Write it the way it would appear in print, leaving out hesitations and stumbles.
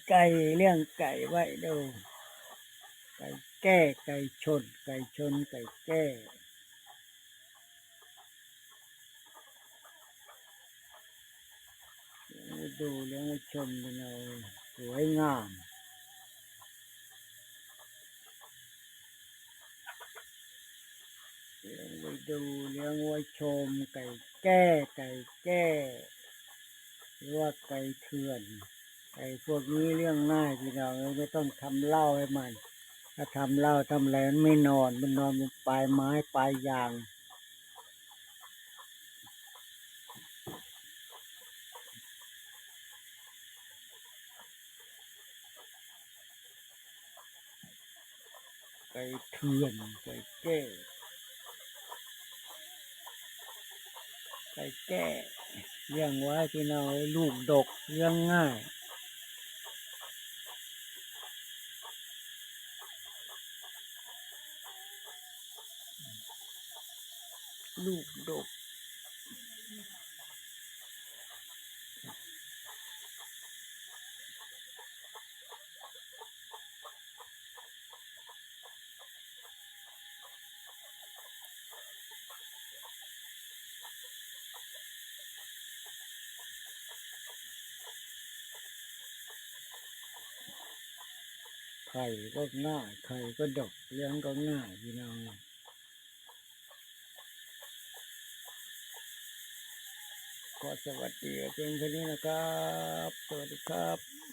ไก่เลี้ยงไก่ไว้ดูไก่แก้ไก่ชนไก่ชนไก่แก้ดูเลี้ยงไว้ชมกันเอาสวยงามเลี้ยงไว้ดูเลี้ยงไว้ชมไก่แก้ไก่แก้หรือว่าไก่เถื่อนไก่พวกนี้เลี้ยงง่ายพี่น้องไม่ต้องทำเหล้าให้มันถ้าทำเหล้าทำอะไรมันไม่นอนมันนอนบนปลายไม้ปลายยางไก่เถื่อนไก่แก้ไก่แก้เลี้ยงไว้พี่น้องลูกดกเลี้ยงง่ายลูกดกไข่ก็ง่ายไข่ก็ดกเลี้ยงก็ง่ายพี่น้องขอสวัสดีเพียงแค่นี้นะครับสวัสดีครับ